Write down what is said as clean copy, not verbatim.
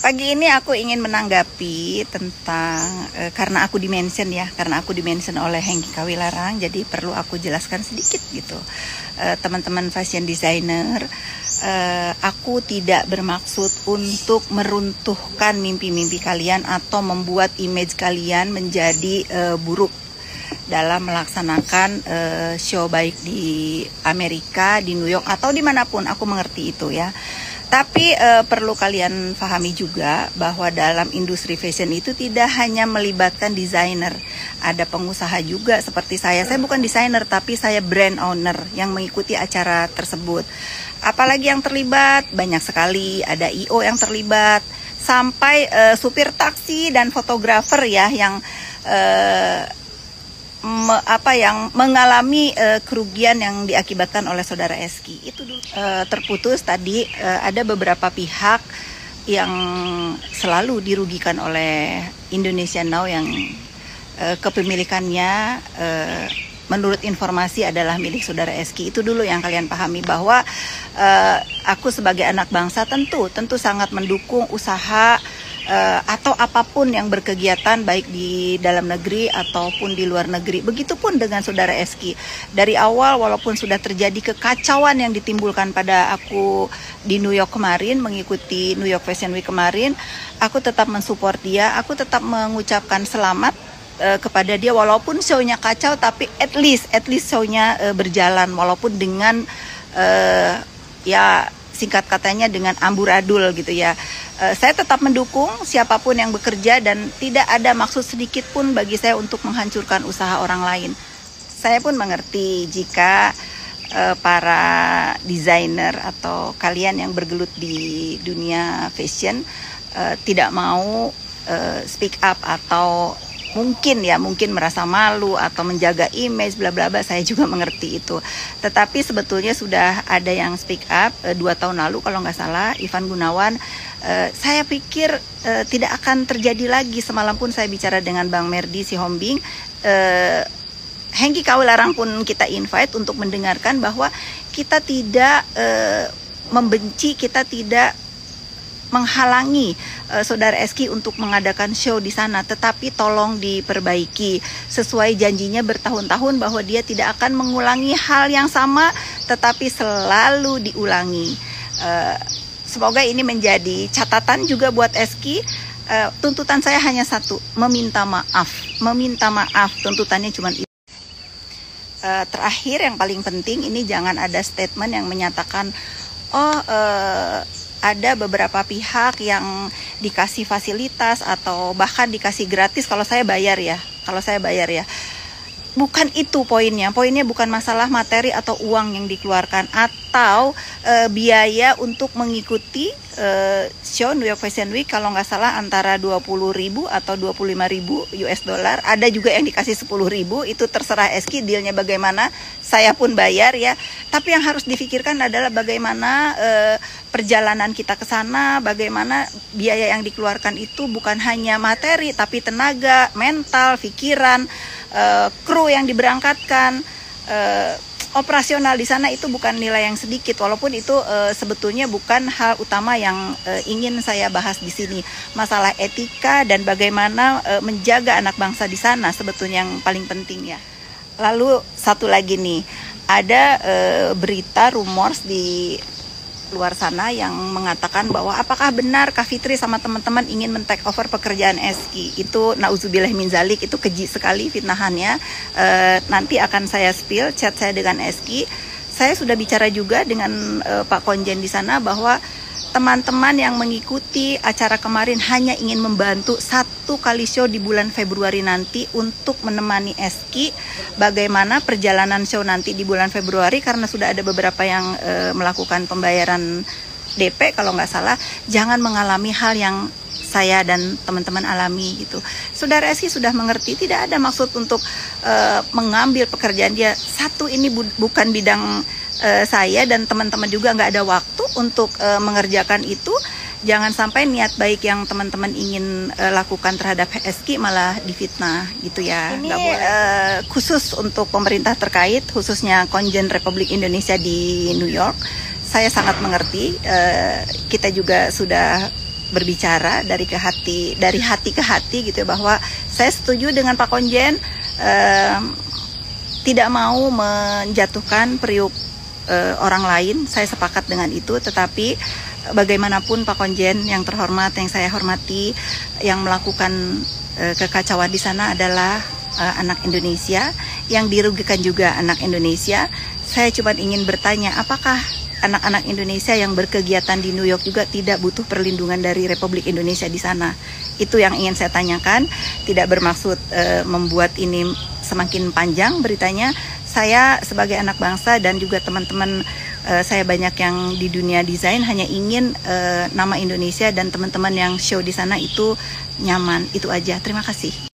Pagi ini aku ingin menanggapi tentang karena aku dimention oleh Hengki Kawilarang, jadi perlu aku jelaskan sedikit gitu. Teman-teman fashion designer, aku tidak bermaksud untuk meruntuhkan mimpi-mimpi kalian atau membuat image kalian menjadi buruk dalam melaksanakan show baik di Amerika, di New York atau dimanapun. Aku mengerti itu ya. Tapi perlu kalian pahami juga bahwa dalam industri fashion itu tidak hanya melibatkan desainer, ada pengusaha juga seperti saya. Saya bukan desainer tapi saya brand owner yang mengikuti acara tersebut. Apalagi yang terlibat banyak sekali, ada IO yang terlibat, sampai supir taksi dan fotografer ya yang yang mengalami kerugian yang diakibatkan oleh saudara Eski. Itu dulu terputus tadi, ada beberapa pihak yang selalu dirugikan oleh Indonesia Now yang kepemilikannya menurut informasi adalah milik saudara Eski. Itu dulu yang kalian pahami, bahwa aku sebagai anak bangsa tentu sangat mendukung usaha atau apapun yang berkegiatan baik di dalam negeri ataupun di luar negeri. Begitupun dengan saudara Eski. Dari awal walaupun sudah terjadi kekacauan yang ditimbulkan pada aku di New York kemarin, mengikuti New York Fashion Week kemarin, aku tetap mensupport dia, aku tetap mengucapkan selamat kepada dia walaupun show-nya kacau, tapi at least show-nya berjalan walaupun dengan ya singkat katanya dengan amburadul gitu ya. Saya tetap mendukung siapapun yang bekerja dan tidak ada maksud sedikit pun bagi saya untuk menghancurkan usaha orang lain. Saya pun mengerti jika para desainer atau kalian yang bergelut di dunia fashion tidak mau speak up atau mungkin merasa malu atau menjaga image bla bla bla. Saya juga mengerti itu. Tetapi sebetulnya sudah ada yang speak up 2 tahun lalu kalau nggak salah, Ivan Gunawan. Saya pikir tidak akan terjadi lagi. Semalam pun saya bicara dengan Bang Merdi Sihombing, Hengki Kawilarang pun kita invite untuk mendengarkan bahwa kita tidak membenci, kita tidak menghalangi saudara Eski untuk mengadakan show di sana, tetapi tolong diperbaiki sesuai janjinya bertahun-tahun bahwa dia tidak akan mengulangi hal yang sama, tetapi selalu diulangi. Semoga ini menjadi catatan juga buat Eski. Tuntutan saya hanya satu, meminta maaf. Tuntutannya cuma itu. Terakhir yang paling penting, ini jangan ada statement yang menyatakan ada beberapa pihak yang dikasih fasilitas atau bahkan dikasih gratis kalau saya bayar ya. Bukan itu poinnya. Poinnya bukan masalah materi atau uang yang dikeluarkan atau biaya untuk mengikuti show New York Fashion Week. Kalau nggak salah antara 20.000 atau 25.000 US dollar. Ada juga yang dikasih 10.000. Itu terserah Eski, dealnya bagaimana. Saya pun bayar ya. Tapi yang harus difikirkan adalah bagaimana perjalanan kita ke sana, bagaimana biaya yang dikeluarkan itu bukan hanya materi tapi tenaga, mental, pikiran, kru yang diberangkatkan, operasional di sana itu bukan nilai yang sedikit, walaupun itu sebetulnya bukan hal utama yang ingin saya bahas di sini. Masalah etika dan bagaimana menjaga anak bangsa di sana sebetulnya yang paling penting ya. Lalu satu lagi nih, ada berita rumors di luar sana yang mengatakan bahwa apakah benar Kak Fitri sama teman-teman ingin men-take over pekerjaan Eski. Itu nauzubillah min zalik, itu keji sekali fitnahannya. Nanti akan saya spill chat saya dengan Eski. Saya sudah bicara juga dengan Pak Konjen di sana bahwa teman-teman yang mengikuti acara kemarin hanya ingin membantu 1 kali show di bulan Februari nanti untuk menemani Eski bagaimana perjalanan show nanti di bulan Februari, karena sudah ada beberapa yang melakukan pembayaran DP kalau nggak salah. Jangan mengalami hal yang saya dan teman-teman alami gitu. Saudara Eski sudah mengerti, tidak ada maksud untuk mengambil pekerjaan dia. Satu, ini bukan bidang saya dan teman-teman juga nggak ada waktu untuk mengerjakan itu. Jangan sampai niat baik yang teman-teman ingin lakukan terhadap Eski malah difitnah gitu ya. Ini khusus untuk pemerintah terkait, khususnya Konjen Republik Indonesia di New York. Saya sangat mengerti. Kita juga sudah berbicara dari hati ke hati gitu ya, bahwa saya setuju dengan Pak Konjen, tidak mau menjatuhkan periuk orang lain. Saya sepakat dengan itu, tetapi bagaimanapun Pak Konjen yang terhormat, yang saya hormati, yang melakukan kekacauan di sana adalah anak Indonesia, yang dirugikan juga anak Indonesia. Saya cuma ingin bertanya, apakah anak-anak Indonesia yang berkegiatan di New York juga tidak butuh perlindungan dari Republik Indonesia di sana? Itu yang ingin saya tanyakan. Tidak bermaksud membuat ini semakin panjang beritanya. Saya sebagai anak bangsa dan juga teman-teman saya banyak yang di dunia desain hanya ingin nama Indonesia dan teman-teman yang show di sana itu nyaman. Itu aja. Terima kasih.